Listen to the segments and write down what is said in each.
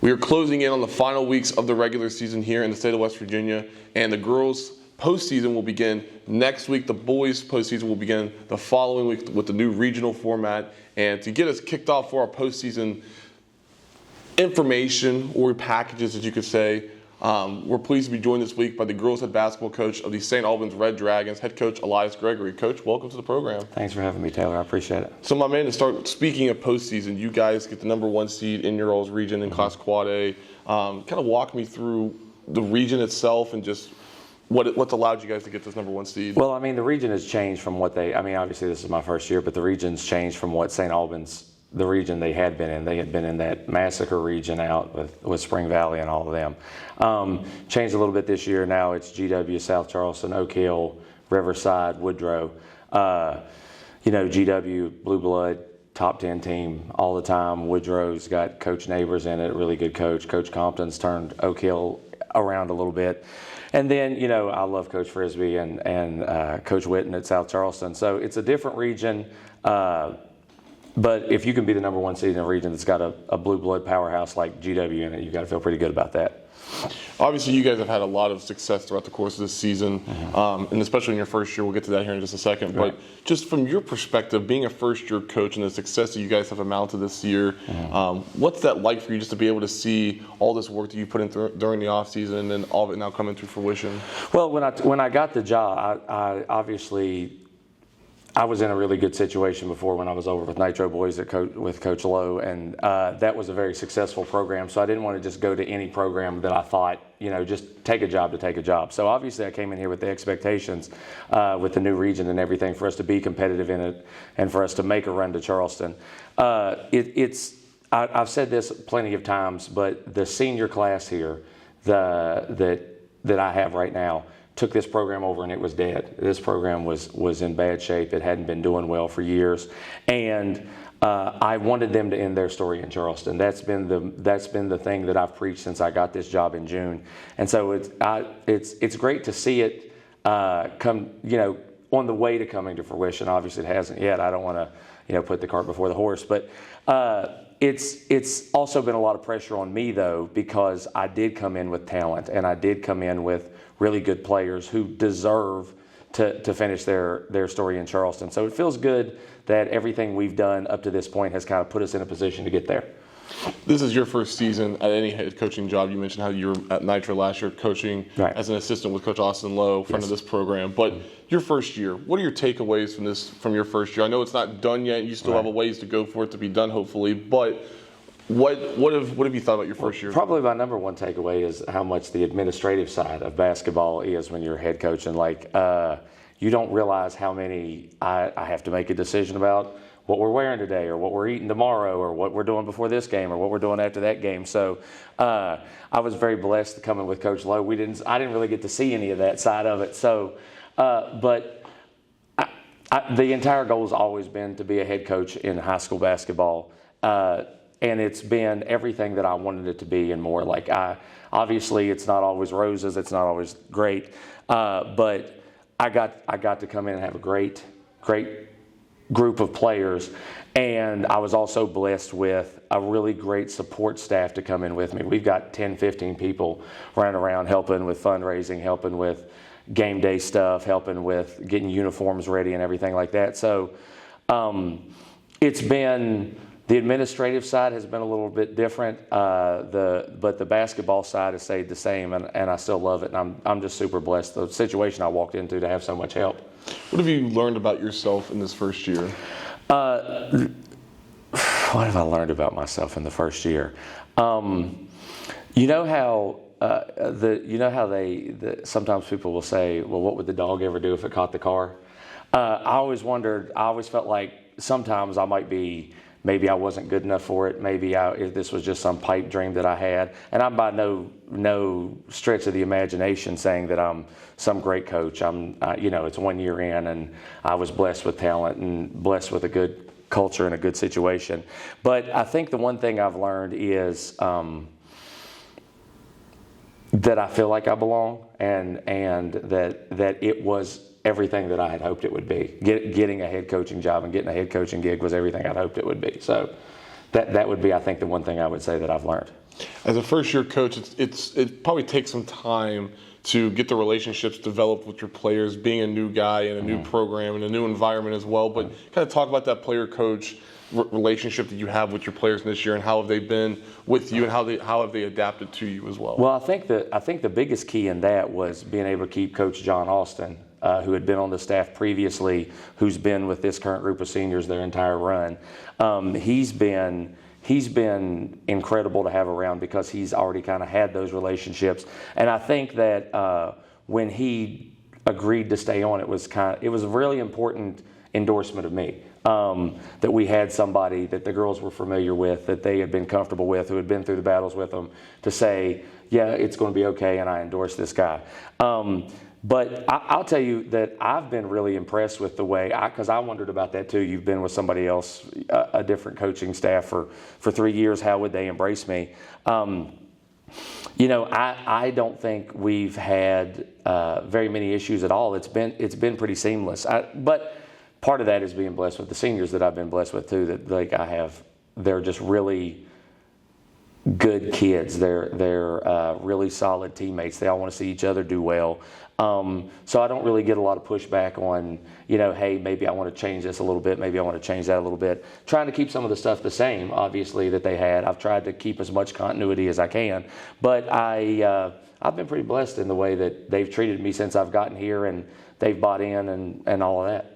We are closing in on the final weeks of the regular season here in the state of West Virginia, and the girls' postseason will begin next week. The boys' postseason will begin the following week with the new regional format. And to get us kicked off for our postseason information or packages, as you could say, we're pleased to be joined this week by the girls' head basketball coach of the St. Albans Red Dragons, head coach Elias Gregory. Coach, welcome to the program. Thanks for having me, Taylor. I appreciate it. So, my man, to start, speaking of postseason, you guys get the #1 seed in your all's region in Class Quad A. Kind of walk me through the region itself and just what's allowed you guys to get this #1 seed. Well, I mean, the region has changed from what obviously this is my first year, but the region's changed from what St. Albans, the region they had been in. They had been in that massacre region out with Spring Valley and all of them. Changed a little bit this year. Now it's GW, South Charleston, Oak Hill, Riverside, Woodrow. GW, Blue Blood, top 10 team all the time. Woodrow's got Coach Neighbors in it, really good coach. Coach Compton's turned Oak Hill around a little bit. And then, I love Coach Frisbee and Coach Witten at South Charleston. So it's a different region. But if you can be the #1 seed in a region that's got a blue blood powerhouse like GW in it, you've got to feel pretty good about that. Obviously, you guys have had a lot of success throughout the course of this season, and especially in your first year. We'll get to that here in just a second. Right. But just from your perspective, being a first-year coach and the success that you guys have amounted this year, what's that like for you just to be able to see all this work that you put in during the offseason and then all of it now coming to fruition? Well, when I got the job, I was in a really good situation before when I was over with Nitro Boys with Coach Lowe, and that was a very successful program. So I didn't want to just go to any program that I thought, just take a job to take a job. So obviously I came in here with the expectations with the new region and everything for us to be competitive in it and for us to make a run to Charleston. I've said this plenty of times, but the senior class here that I have right now took this program over and it was dead. This program was in bad shape. It hadn't been doing well for years, and I wanted them to end their story in Charleston. That's been the thing that I've preached since I got this job in June, and so it's great to see it come on the way to coming to fruition. Obviously, it hasn't yet. I don't want to put the cart before the horse, but it's also been a lot of pressure on me though, because I did come in with talent and I did come in with really good players who deserve to finish their story in Charleston. So it feels good that everything we've done up to this point has kind of put us in a position to get there. This is your first season at any head coaching job. You mentioned how you were at Nitro last year coaching as an assistant with Coach Austin Lowe, friend of this program. But your first year, what are your takeaways from your first year? I know it's not done yet. You still have a ways to go for it to be done, hopefully. But what have you thought about your first year? Probably my #1 takeaway is how much the administrative side of basketball is when you're head coaching. You don't realize how many I have to make a decision about what we're wearing today or what we're eating tomorrow or what we're doing before this game or what we're doing after that game. So I was very blessed to come in with Coach Lowe. I didn't really get to see any of that side of it. So, but the entire goal has always been to be a head coach in high school basketball. And it's been everything that I wanted it to be and more. Obviously it's not always roses. It's not always great. But I got to come in and have a great group of players, and I was also blessed with a really great support staff to come in with me. We've got 10, 15 people running around helping with fundraising, helping with game day stuff, helping with getting uniforms ready and everything like that. So the administrative side has been a little bit different, but the basketball side has stayed the same, and I still love it, and I'm just super blessed. The situation I walked into to have so much help. What have you learned about yourself in this first year? What have I learned about myself in the first year? Sometimes people will say, well, what would the dog ever do if it caught the car? I always felt like sometimes maybe I wasn't good enough for it. Maybe this was just some pipe dream that I had. And I'm by no stretch of the imagination saying that I'm some great coach. It's 1 year in, and I was blessed with talent and blessed with a good culture and a good situation. But I think the one thing I've learned is that I feel like I belong, and that it was everything that I had hoped it would be. Getting a head coaching job and getting a head coaching gig was everything I'd hoped it would be. So that would be, I think, the one thing I would say that I've learned. As a first-year coach, it probably takes some time to get the relationships developed with your players, being a new guy in a new program and a new environment as well. But kind of talk about that player-coach relationship that you have with your players this year, and how have they been with you, and how have they adapted to you as well? Well, I think the biggest key in that was being able to keep Coach John Austin, who had been on the staff previously, who's been with this current group of seniors their entire run. He's been incredible to have around because he's already kind of had those relationships. And I think that when he agreed to stay on, it was a really important endorsement of me. That we had somebody that the girls were familiar with, that they had been comfortable with, who had been through the battles with them, to say, yeah, it's going to be okay, and I endorse this guy. But I'll tell you that I've been really impressed with the way, because I wondered about that too. You've been with somebody else, a different coaching staff for 3 years. How would they embrace me? I don't think we've had very many issues at all. It's been pretty seamless. But part of that is being blessed with the seniors that I've been blessed with too. That they're just really good kids. They're really solid teammates. They all want to see each other do well. So I don't really get a lot of pushback on, hey, maybe I want to change this a little bit, maybe I want to change that a little bit. Trying to keep some of the stuff the same, obviously, that they had. I've tried to keep as much continuity as I can, but I've been pretty blessed in the way that they've treated me since I've gotten here, and they've bought in and all of that.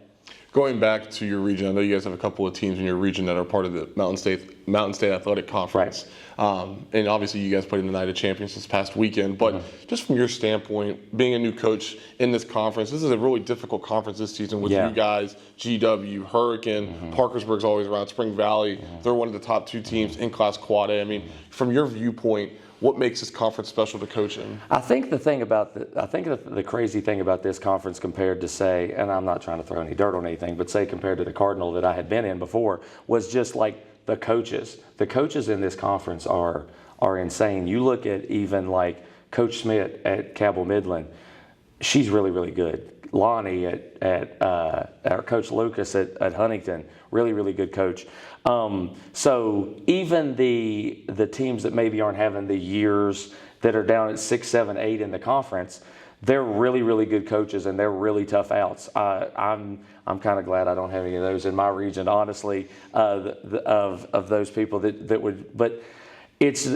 Going back to your region, I know you guys have a couple of teams in your region that are part of the Mountain State Athletic Conference. Right. And obviously you guys played in the Night of Champions this past weekend. But just from your standpoint, being a new coach in this conference, this is a really difficult conference this season with you guys, GW, Hurricane, Parkersburg's always around, Spring Valley. They're one of the top 2 teams in Class AAA. I mean, from your viewpoint, what makes this conference special to coach in? I think the crazy thing about this conference compared to, say, and I'm not trying to throw any dirt on anything, but say compared to the Cardinal that I had been in before, was just like the coaches. The coaches in this conference are insane. You look at even like Coach Smith at Cabell Midland, she's really, really good. Lonnie at Coach Lucas at Huntington, really, really good coach. So even the teams that maybe aren't having the years that are down at 6, 7, 8 in the conference, they're really, really good coaches, and they're really tough outs. I'm kind of glad I don't have any of those in my region, honestly, of those people that would. But it's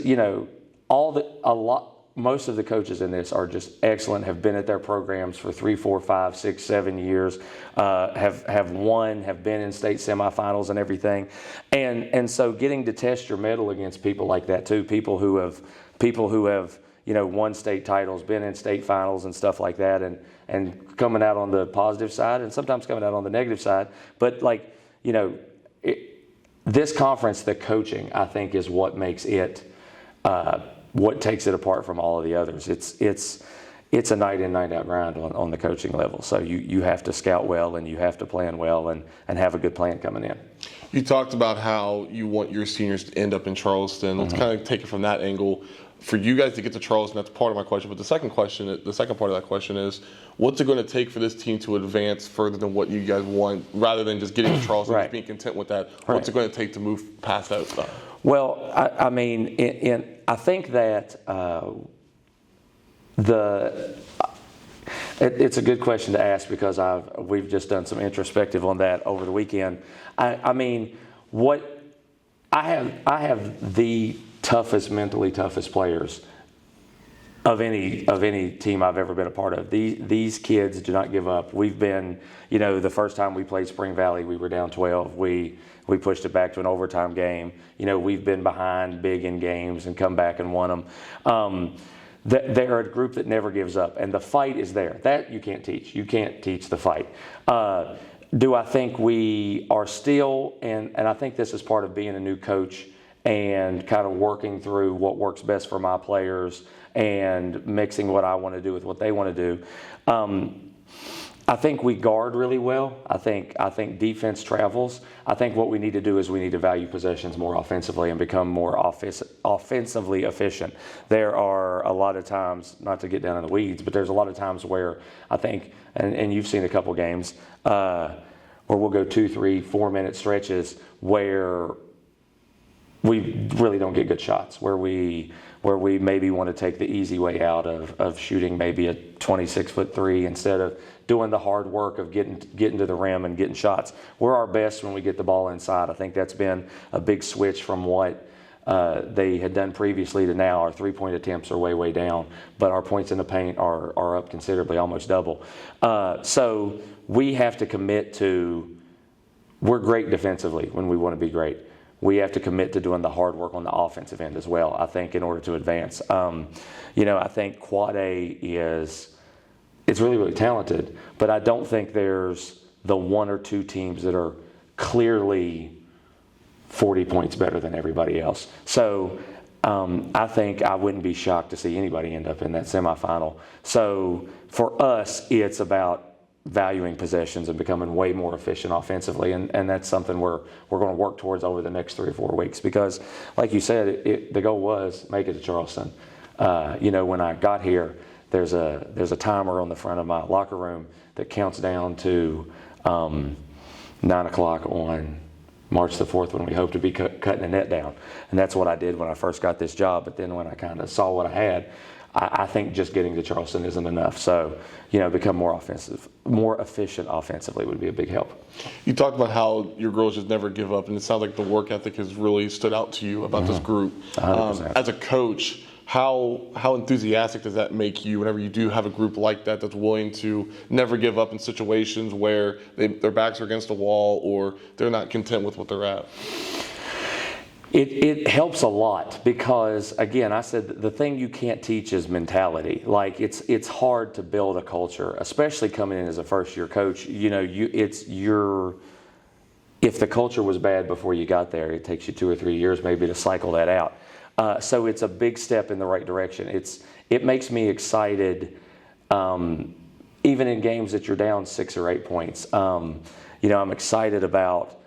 most of the coaches in this are just excellent, have been at their programs for 3, 4, 5, 6, 7 years, have won, have been in state semifinals and everything. And so getting to test your mettle against people like that too, people who have won state titles, been in state finals and stuff like that, and coming out on the positive side and sometimes coming out on the negative side. But this conference, the coaching, I think, is what makes it what takes it apart from all of the others. It's a night in, night out grind on the coaching level. So you have to scout well, and you have to plan well, and have a good plan coming in. You talked about how you want your seniors to end up in Charleston. Let's kind of take it from that angle. For you guys to get to Charleston, that's part of my question. But the second part of that question is, what's it going to take for this team to advance further than what you guys want, rather than just getting to Charleston and being content with that? What's it going to take to move past that stuff? Well, I think that it's a good question to ask, because we've just done some introspective on that over the weekend. I have the mentally toughest players of any team I've ever been a part of. These kids do not give up. We've been, the first time we played Spring Valley, we were down 12. We pushed it back to an overtime game. We've been behind big in games and come back and won them. They're a group that never gives up, and the fight is there. That you can't teach. You can't teach the fight. Do I think we are still, and I think this is part of being a new coach and kind of working through what works best for my players and mixing what I want to do with what they want to do. I think we guard really well. I think defense travels. I think what we need to do is we need to value possessions more offensively and become more offensively efficient. There are a lot of times, not to get down in the weeds, but there's a lot of times where I think, and you've seen a couple games, where we'll go 2, 3, 4 minute stretches where we really don't get good shots, where we maybe want to take the easy way out of shooting maybe a 26-foot three instead of doing the hard work of getting to the rim and getting shots. We're our best when we get the ball inside. I think that's been a big switch from what they had done previously to now. Our three-point attempts are way down, but our points in the paint are up considerably, almost double. So we have to commit to, we're great defensively when we want to be great. We have to commit to doing the hard work on the offensive end as well, I think, in order to advance. I think Quad A it's really talented, but I don't think there's the one or two teams that are clearly 40 points better than everybody else. So I think I wouldn't be shocked to see anybody end up in that semifinal. So for us, it's about valuing possessions and becoming way more efficient offensively, and that's something we're going to work towards over the next 3 or 4 weeks, because like you said, the goal was make it to Charleston. When I got here, there's a timer on the front of my locker room that counts down to 9 o'clock on March the 4th, when we hope to be cutting the net down. And that's what I did when I first got this job. But then when I kind of saw what I had, I think just getting to Charleston isn't enough. So, become more efficient offensively would be a big help. You talked about how your girls just never give up, and it sounds like the work ethic has really stood out to you about this group. 100%. As a coach, how enthusiastic does that make you whenever you do have a group like that that's willing to never give up in situations where their backs are against a wall or they're not content with what they're at? It helps a lot, because, again, I said the thing you can't teach is mentality. Like, it's hard to build a culture, especially coming in as a first-year coach. If the culture was bad before you got there, it takes you 2 or 3 years maybe to cycle that out. So it's a big step in the right direction. It makes me excited, even in games that you're down 6 or 8 points. I'm excited about,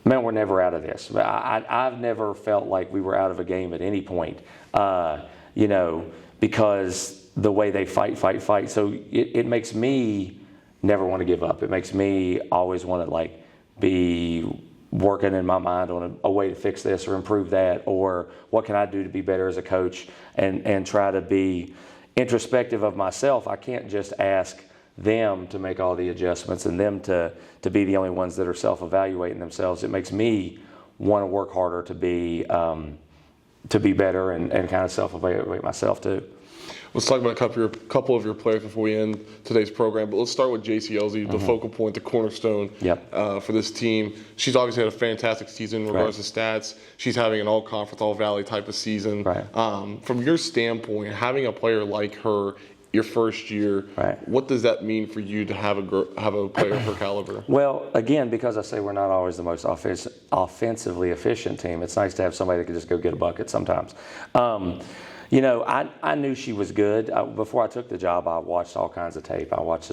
man, we're never out of this. I've never felt like we were out of a game at any point, because the way they fight. So it makes me never want to give up. It makes me always want to be working in my mind on a way to fix this or improve that, or what can I do to be better as a coach, and try to be introspective of myself. I can't just ask them to make all the adjustments and them to be the only ones that are self-evaluating themselves. It makes me want to work harder to be better and kind of self-evaluate myself too. Let's talk about a couple of your players before we end today's program. But let's start with Jaycee, Elzy, the focal point, the cornerstone for this team. She's obviously had a fantastic season in regards to stats. She's having an all-conference, all-valley type of season. From your standpoint, having a player like her your first year, what does that mean for you to have a player of her caliber? Well, again, because I say we're not always the most offensively efficient team, it's nice to have somebody that can just go get a bucket sometimes. I knew she was good. Before I took the job, I watched all kinds of tape. I watched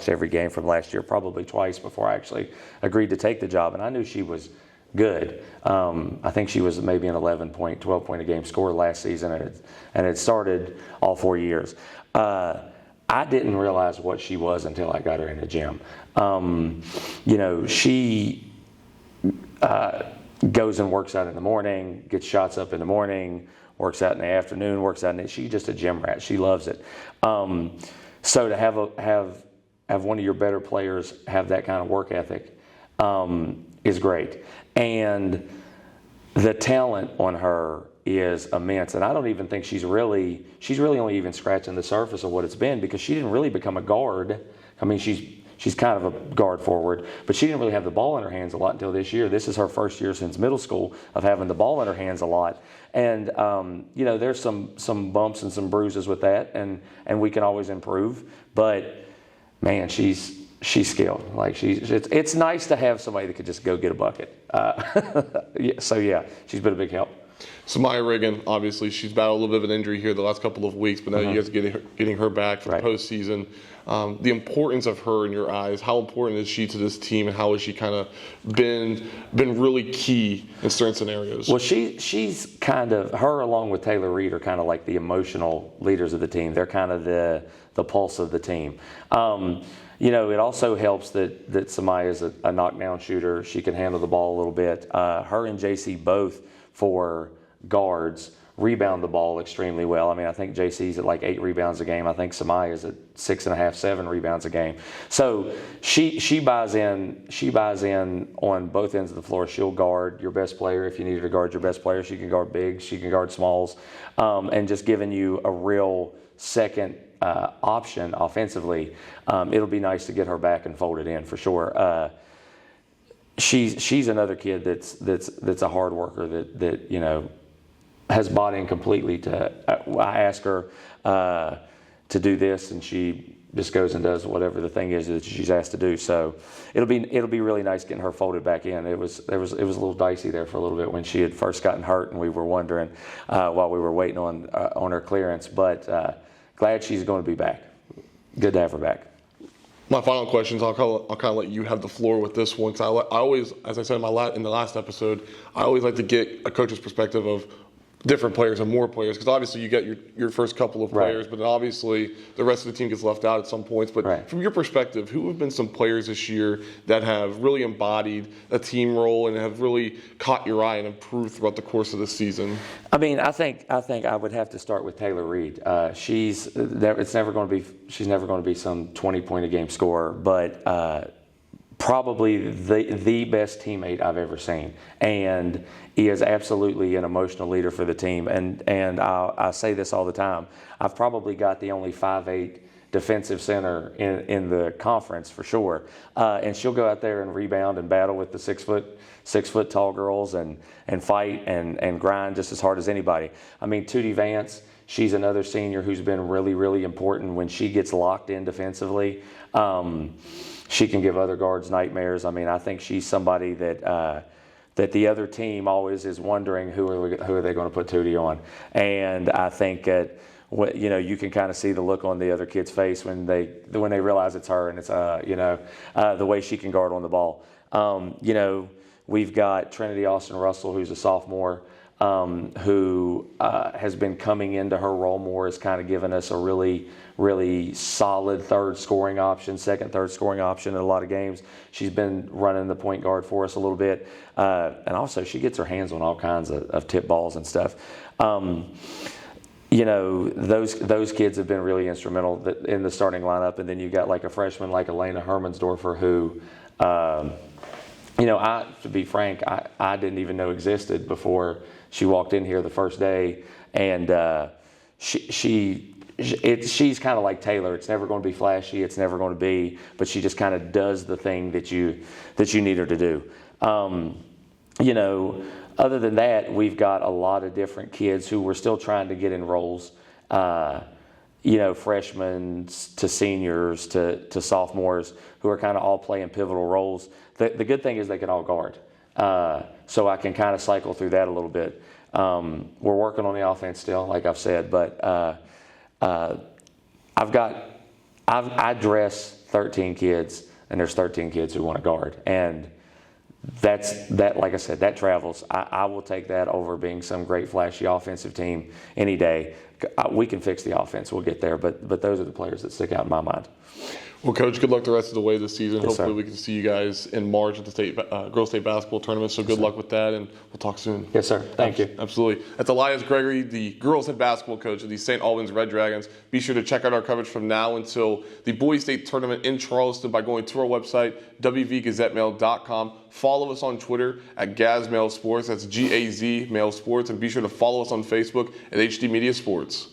every game from last year, probably twice before I actually agreed to take the job, and I knew she was good. I think she was maybe an 11-point, 12-point a game scorer last season, and it started all 4 years. I didn't realize what she was until I got her in the gym. She goes and works out in the morning, gets shots up in the morning, works out in the afternoon, works out she's just a gym rat. She loves it. So to have one of your better players have that kind of work ethic is great. And the talent on her is immense, and I don't even think she's really only even scratching the surface of what it's been, because she didn't really become a guard. I mean, she's kind of a guard forward, but she didn't really have the ball in her hands a lot until this year. This is her first year since middle school of having the ball in her hands a lot, and there's some bumps and some bruises with that, and we can always improve. But man, she's skilled. It's nice to have somebody that could just go get a bucket. So she's been a big help. Samyah Riggan, obviously, she's battled a little bit of an injury here the last couple of weeks, but now you guys are getting her back for the postseason. The importance of her in your eyes, how important is she to this team, and how has she kind of been really key in certain scenarios? Well, she's kind of, her along with Taylor Reed are kind of like the emotional leaders of the team. They're kind of the pulse of the team. it also helps that Samyah is a knockdown shooter. She can handle the ball a little bit. Her and Jaycee both, for guards, rebound the ball extremely well. I mean, I think Jaycee's at like 8 rebounds a game. I think Samyah is at 6.5, 7 rebounds a game. So she buys in on both ends of the floor. She'll guard your best player if you need her to guard your best player. She can guard bigs. She can guard smalls, and just giving you a real second option offensively. It'll be nice to get her back and folded in for sure. She's another kid that's a hard worker that has bought in completely to. I ask her to do this, and she just goes and does whatever the thing is that she's asked to do. So it'll be really nice getting her folded back in. It was a little dicey there for a little bit when she had first gotten hurt, and we were wondering while we were waiting on her clearance. But glad she's going to be back. Good to have her back. My final questions, I'll kind of let you have the floor with this one. Because I always, as I said in the last episode, I always like to get a coach's perspective of different players and more players, because obviously you get your first couple of players, but then obviously the rest of the team gets left out at some points. But from your perspective, who have been some players this year that have really embodied a team role and have really caught your eye and improved throughout the course of the season? I mean, I think I would have to start with Taylor Reed. She's never going to be some 20-point a game scorer, but probably the best teammate I've ever seen, and he is absolutely an emotional leader for the team. And I say this all the time. I've probably got the only 5'8" defensive center in the conference for sure, and she'll go out there and rebound and battle with the 6 foot tall girls and fight and grind just as hard as anybody. I mean, Tootie Vance, she's another senior who's been really, really important when she gets locked in defensively. She can give other guards nightmares. I mean, I think she's somebody that the other team always is wondering who are they going to put Tootie on. And I think that you can kind of see the look on the other kid's face when they realize it's her, and it's the way she can guard on the ball. We've got Trinity Austin Russell, who's a sophomore, who has been coming into her role more, has kind of given us a really, really solid second, third scoring option in a lot of games. She's been running the point guard for us a little bit. And also she gets her hands on all kinds of tip balls and stuff. Those kids have been really instrumental in the starting lineup. And then you got like a freshman like Elena Hermansdorfer who, to be frank, I didn't even know existed before she walked in here the first day, and she's kind of like Taylor. It's never going to be flashy. It's never going to be, but she just kind of does the thing that you need her to do. Other than that, we've got a lot of different kids who we're still trying to get in roles. Freshmen to seniors to sophomores who are kind of all playing pivotal roles. The good thing is they can all guard. So I can kind of cycle through that a little bit. We're working on the offense still, like I've said, but I dress 13 kids, and there's 13 kids who want to guard. And that, like I said, that travels. I will take that over being some great flashy offensive team any day. We can fix the offense. We'll get there, but those are the players that stick out in my mind. Well, Coach, good luck the rest of the way this season. Yes, hopefully sir. we can see you guys in March at the girls state basketball tournament. So good luck with that, and we'll talk soon. Yes, sir. Thank you. Absolutely. That's Elias Gregory, the girls head basketball coach of the St. Albans Red Dragons. Be sure to check out our coverage from now until the boys state tournament in Charleston by going to our website, wvgazettemail.com. Follow us on Twitter at GazMailSports. That's GAZ Mail Sports. And be sure to follow us on Facebook at HD Media Sports.